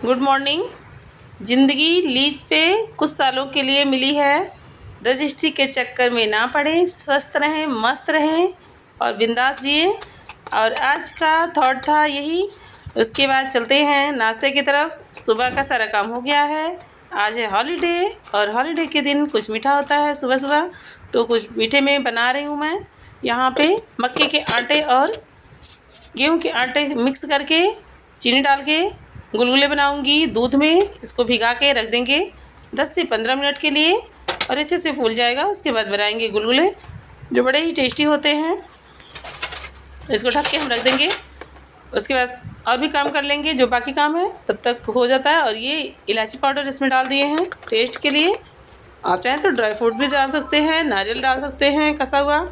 Good morning. ज़िंदगी lease पे कुछ सालों के लिए मिली है। रजिस्ट्री के चक्कर में ना पड़ें, स्वस्थ रहें, मस्त रहें और बिंदास जिए। और आज का थॉट था यही। उसके बाद चलते हैं नाश्ते की तरफ। सुबह का सारा काम हो गया है। आज है हॉलीडे और हॉलीडे के दिन कुछ मीठा होता है सुबह सुबह, तो कुछ मीठे में बना रही हूँ मैं। यहाँ पे मक्के के आटे और गेहूं के आटे मिक्स करके चीनी डाल के गुलगुले बनाऊंगी दूध में। इसको भिगा के रख देंगे 10 से 15 मिनट के लिए और अच्छे से फूल जाएगा। उसके बाद बनाएंगे गुलगुले जो बड़े ही टेस्टी होते हैं। इसको ढक के हम रख देंगे। उसके बाद और भी काम कर लेंगे जो बाकी काम है, तब तक हो जाता है। और ये इलायची पाउडर इसमें डाल दिए हैं टेस्ट के लिए। आप चाहें तो ड्राई फ्रूट भी डाल सकते हैं, नारियल डाल सकते हैं कसा हुआ।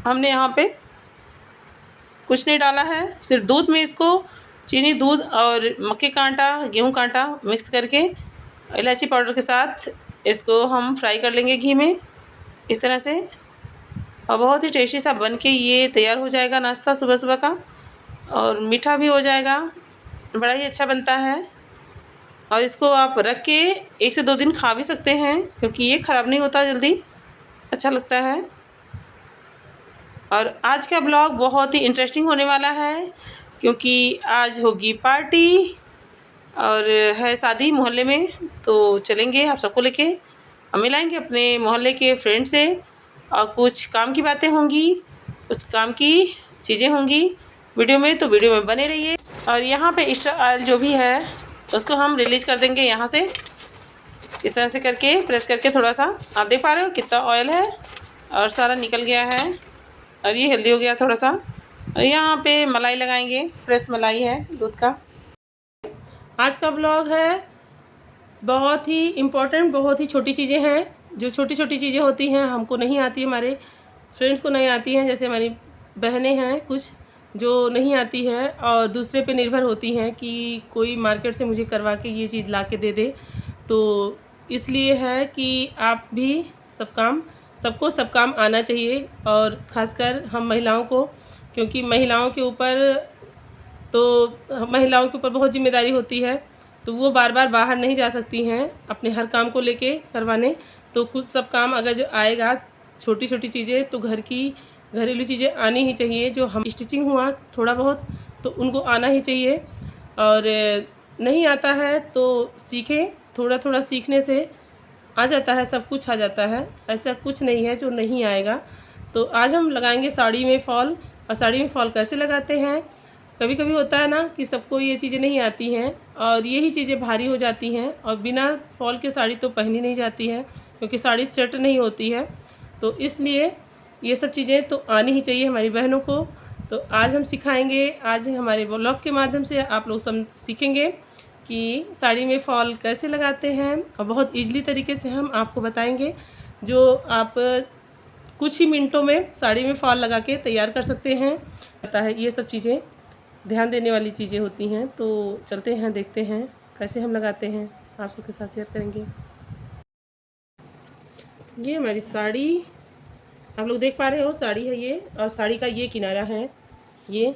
हमने यहाँ पे कुछ नहीं डाला है, सिर्फ दूध में इसको चीनी, दूध और मक्के का आटा, गेहूं का आटा मिक्स करके इलायची पाउडर के साथ इसको हम फ्राई कर लेंगे घी में इस तरह से। और बहुत ही टेस्टी सा बन के ये तैयार हो जाएगा नाश्ता सुबह सुबह का। और मीठा भी हो जाएगा, बड़ा ही अच्छा बनता है। और इसको आप रख के 1 से 2 दिन खा भी सकते हैं क्योंकि ये ख़राब नहीं होता जल्दी, अच्छा लगता है। और आज का ब्लॉग बहुत ही इंटरेस्टिंग होने वाला है क्योंकि आज होगी पार्टी और है शादी मोहल्ले में। तो चलेंगे आप सबको लेके, हम मिलाएंगे अपने मोहल्ले के फ्रेंड से। और कुछ काम की बातें होंगी, कुछ काम की चीज़ें होंगी वीडियो में, तो वीडियो में बने रहिए। और यहाँ पे एक्स्ट्रा ऑयल जो भी है उसको हम रिलीज कर देंगे यहाँ से, इस तरह से करके प्रेस करके थोड़ा सा। आप देख पा रहे हो कितना ऑयल है और सारा निकल गया है और ये हेल्दी हो गया थोड़ा सा। और यहाँ पे मलाई लगाएंगे, फ्रेश मलाई है दूध का। आज का ब्लॉग है बहुत ही इम्पोर्टेंट, बहुत ही छोटी चीज़ें हैं। जो छोटी छोटी चीज़ें होती हैं हमको नहीं आती, हमारे फ्रेंड्स को नहीं आती हैं। जैसे हमारी बहनें हैं कुछ जो नहीं आती है और दूसरे पे निर्भर होती हैं कि कोई मार्केट से मुझे करवा के ये चीज़ ला के दे दे। तो इसलिए है कि आप भी सबको सब काम आना चाहिए। और ख़ासकर हम महिलाओं को, क्योंकि महिलाओं के ऊपर बहुत जिम्मेदारी होती है। तो वो बार बार बाहर नहीं जा सकती हैं अपने हर काम को लेके करवाने। तो कुछ सब काम अगर जो आएगा, छोटी छोटी चीज़ें, तो घर की घरेलू चीज़ें आनी ही चाहिए। जो हम स्टिचिंग हुआ थोड़ा बहुत तो उनको आना ही चाहिए। और नहीं आता है तो सीखें, थोड़ा थोड़ा सीखने से आ जाता है, सब कुछ आ जाता है। ऐसा कुछ नहीं है जो नहीं आएगा। तो आज हम लगाएंगे साड़ी में फॉल। और साड़ी में फॉल कैसे लगाते हैं, कभी कभी होता है ना कि सबको ये चीज़ें नहीं आती हैं और यही चीज़ें भारी हो जाती हैं और बिना फॉल के साड़ी तो पहनी नहीं जाती है क्योंकि साड़ी सेट नहीं होती है। तो इसलिए ये सब चीज़ें तो आनी ही चाहिए हमारी बहनों को। तो आज हम सिखाएंगे, आज हमारे ब्लॉग के माध्यम से आप लोग सब सीखेंगे कि साड़ी में फॉल कैसे लगाते हैं। और बहुत ईज़िली तरीके से हम आपको बताएंगे जो आप कुछ ही मिनटों में साड़ी में फॉल लगा के तैयार कर सकते हैं। पता है ये सब चीज़ें ध्यान देने वाली चीज़ें होती हैं। तो चलते हैं, देखते हैं कैसे हम लगाते हैं, आप सबके साथ शेयर करेंगे। ये हमारी साड़ी आप लोग देख पा रहे हो, साड़ी है ये। और साड़ी का ये किनारा है ये।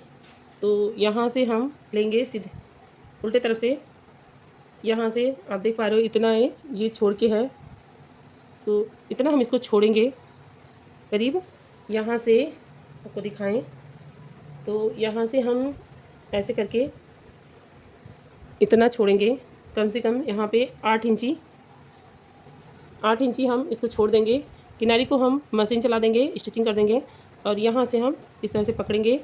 तो यहाँ से हम लेंगे सीधे उल्टे तरफ से। यहाँ से आप देख पा रहे हो इतना है, ये छोड़ के है तो इतना हम इसको छोड़ेंगे करीब। यहाँ से आपको दिखाएं तो यहाँ से हम ऐसे करके इतना छोड़ेंगे, कम से कम यहाँ पे 8 इंची हम इसको छोड़ देंगे। किनारी को हम मशीन चला देंगे, स्टिचिंग कर देंगे। और यहाँ से हम इस तरह से पकड़ेंगे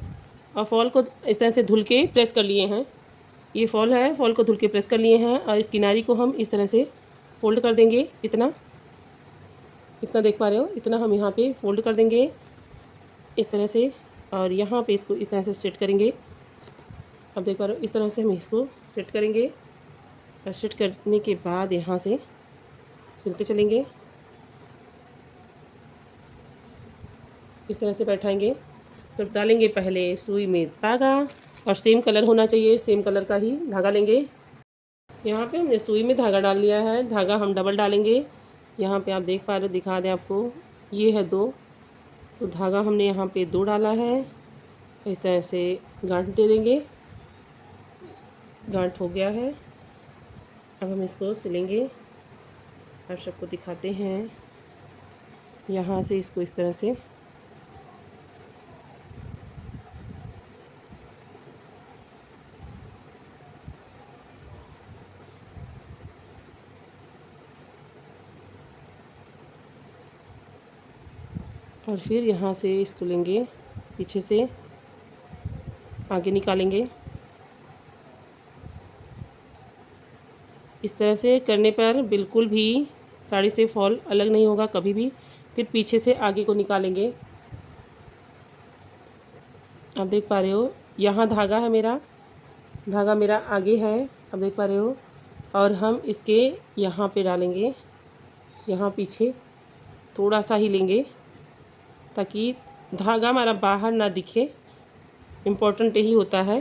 और फॉल को इस तरह से धुल के प्रेस कर लिए हैं। ये फॉल है, फॉल को धुल के प्रेस कर लिए हैं। और इस किनारी को हम इस तरह से फोल्ड कर देंगे, इतना देख पा रहे हो, इतना हम यहाँ पे फोल्ड कर देंगे इस तरह से। और यहाँ पे इसको इस तरह से सेट करेंगे। अब देख पा रहे हो, इस तरह से हम इसको सेट करेंगे। और सेट करने के बाद यहाँ से सिलते चलेंगे, इस तरह से बैठाएंगे। तो डालेंगे पहले सुई में धागा और सेम कलर होना चाहिए, सेम कलर का ही धागा लेंगे। यहाँ पे हमने सुई में धागा डाल लिया है, धागा हम डबल डालेंगे। यहाँ पे आप देख पा रहे हो, दिखा दें आपको, ये है 2। तो धागा हमने यहाँ पे 2 डाला है। इस तरह से गांठ दे देंगे, गांठ हो गया है। अब हम इसको सिलेंगे। आप सबको दिखाते हैं। यहाँ से इसको इस तरह से और फिर यहाँ से इसको लेंगे, पीछे से आगे निकालेंगे। इस तरह से करने पर बिल्कुल भी साड़ी से फॉल अलग नहीं होगा कभी भी। फिर पीछे से आगे को निकालेंगे। आप देख पा रहे हो, यहाँ धागा है मेरा, धागा मेरा आगे है, आप देख पा रहे हो। और हम इसके यहाँ पे डालेंगे, यहाँ पीछे थोड़ा सा ही लेंगे ताकि धागा हमारा बाहर ना दिखे। इम्पोर्टेंट यही होता है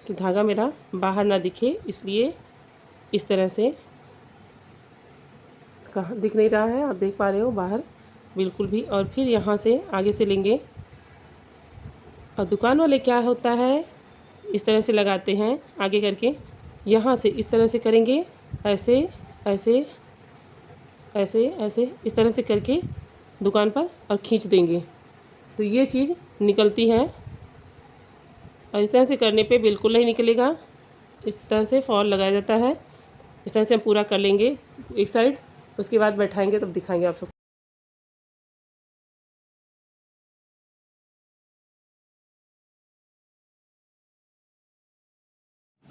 कि धागा मेरा बाहर ना दिखे, इसलिए इस तरह से। कहाँ दिख नहीं रहा है, आप देख पा रहे हो बाहर बिल्कुल भी। और फिर यहाँ से आगे से लेंगे। और दुकान वाले क्या होता है, इस तरह से लगाते हैं आगे करके। यहाँ से इस तरह से करेंगे, ऐसे ऐसे ऐसे ऐसे इस तरह से करके दुकान पर और खींच देंगे तो ये चीज़ निकलती है। और इस तरह से करने पे बिल्कुल नहीं निकलेगा। इस तरह से फॉल लगाया जाता है। इस तरह से हम पूरा कर लेंगे एक साइड, उसके बाद बैठाएंगे तब दिखाएंगे आप सबको।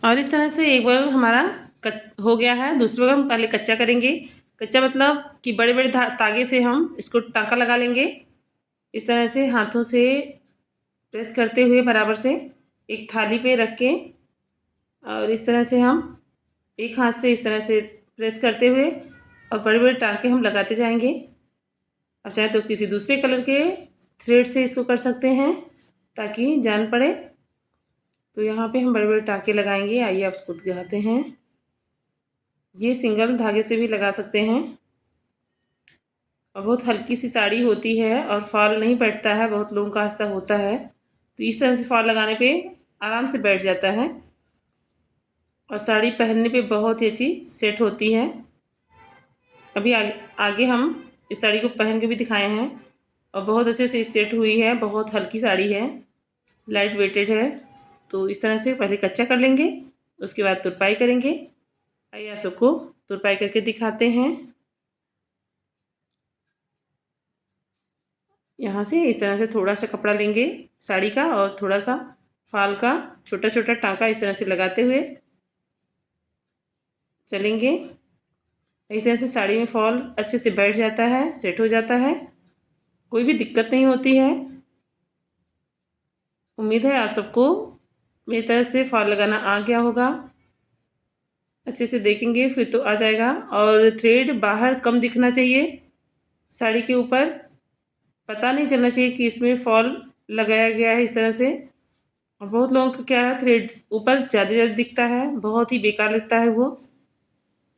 और इस तरह से एक बार हमारा हो गया है। दूसरे बार हम पहले कच्चा करेंगे। कच्चा मतलब कि बड़े बड़े तागे से हम इसको टाँका लगा लेंगे। इस तरह से हाथों से प्रेस करते हुए बराबर से एक थाली पे रख के, और इस तरह से हम एक हाथ से इस तरह से प्रेस करते हुए और बड़े बड़े टाँके हम लगाते जाएंगे। अब चाहे तो किसी दूसरे कलर के थ्रेड से इसको कर सकते हैं ताकि जान पड़े। तो यहाँ पे हम बड़े बड़े टाँके लगाएंगे। आइए आप इसको दिखाते हैं। ये सिंगल धागे से भी लगा सकते हैं। और बहुत हल्की सी साड़ी होती है और फॉल नहीं बैठता है, बहुत लोगों का ऐसा होता है। तो इस तरह से फॉल लगाने पे आराम से बैठ जाता है और साड़ी पहनने पे बहुत ही अच्छी सेट होती है। अभी आगे हम इस साड़ी को पहन के भी दिखाए हैं और बहुत अच्छे से सेट हुई है। बहुत हल्की साड़ी है, लाइट वेटेड है। तो इस तरह से पहले कच्चा कर लेंगे, उसके बाद तुरपाई करेंगे। आइए आप सबको तुरपाई करके दिखाते हैं। यहाँ से इस तरह से थोड़ा सा कपड़ा लेंगे साड़ी का और थोड़ा सा फाल का छोटा छोटा टाँका इस तरह से लगाते हुए चलेंगे। इस तरह से साड़ी में फॉल अच्छे से बैठ जाता है, सेट हो जाता है, कोई भी दिक्कत नहीं होती है। उम्मीद है आप सबको मेरी तरह से फॉल लगाना आ गया होगा। अच्छे से देखेंगे फिर तो आ जाएगा। और थ्रेड बाहर कम दिखना चाहिए साड़ी के ऊपर, पता नहीं चलना चाहिए कि इसमें फॉल लगाया गया है इस तरह से। और बहुत लोगों को क्या है, थ्रेड ऊपर ज़्यादा दिखता है, बहुत ही बेकार लगता है वो।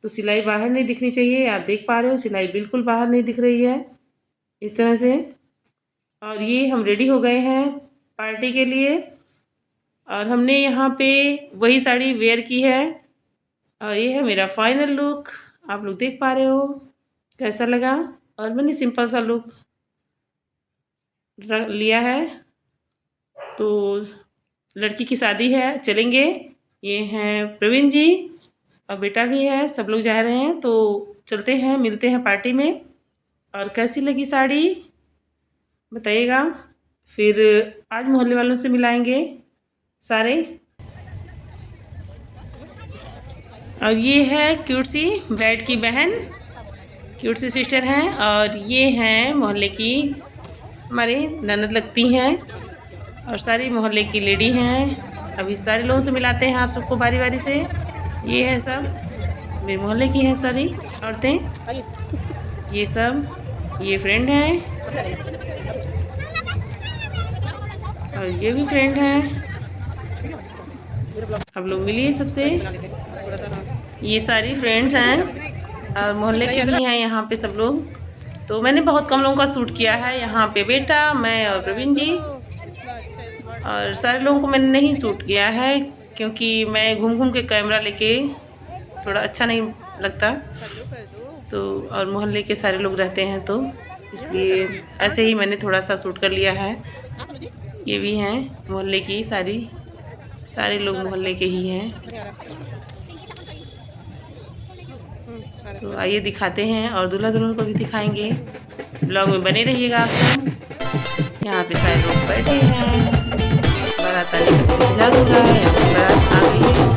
तो सिलाई बाहर नहीं दिखनी चाहिए। आप देख पा रहे हो सिलाई बिल्कुल बाहर नहीं दिख रही है इस तरह से। और ये हम रेडी हो गए हैं पार्टी के लिए। और हमने यहाँ पे वही साड़ी वेयर की है और ये है मेरा फाइनल लुक। आप लोग देख पा रहे हो कैसा लगा। और मैंने सिंपल सा लुक लिया है। तो लड़की की शादी है, चलेंगे। ये हैं प्रवीण जी और बेटा भी है, सब लोग जा रहे हैं। तो चलते हैं, मिलते हैं पार्टी में। और कैसी लगी साड़ी बताइएगा। फिर आज मोहल्ले वालों से मिलाएंगे सारे। और ये है क्यूट सी ब्राइड की बहन, क्यूट सी सिस्टर हैं। और ये हैं मोहल्ले की हमारी ननद लगती हैं और सारी मोहल्ले की लेडी हैं। अभी सारे लोगों से मिलाते हैं आप सबको बारी बारी से। ये है सब मेरे मोहल्ले की हैं सारी औरतें, ये सब ये फ्रेंड हैं और ये भी फ्रेंड हैं। आप लोग मिलिए सबसे। ये सारी फ्रेंड्स हैं और मोहल्ले के भी हैं यहाँ पे सब लोग। तो मैंने बहुत कम लोगों का शूट किया है यहाँ पे, बेटा, मैं और प्रवीण जी। और सारे लोगों को मैंने नहीं शूट किया है क्योंकि मैं घूम घूम के कैमरा लेके थोड़ा अच्छा नहीं लगता। तो और मोहल्ले के सारे लोग रहते हैं तो इसलिए ऐसे ही मैंने थोड़ा सा शूट कर लिया है। ये भी हैं मोहल्ले की सारे लोग मोहल्ले के ही हैं। तो आइए दिखाते हैं और दूल्हा दुल्हन को भी दिखाएंगे। ब्लॉग में बने रहिएगा आप सब। यहाँ पे सारे लोग बैठे हैं, बारात आने का इंतजार हो रहा है। बारात आ गई है।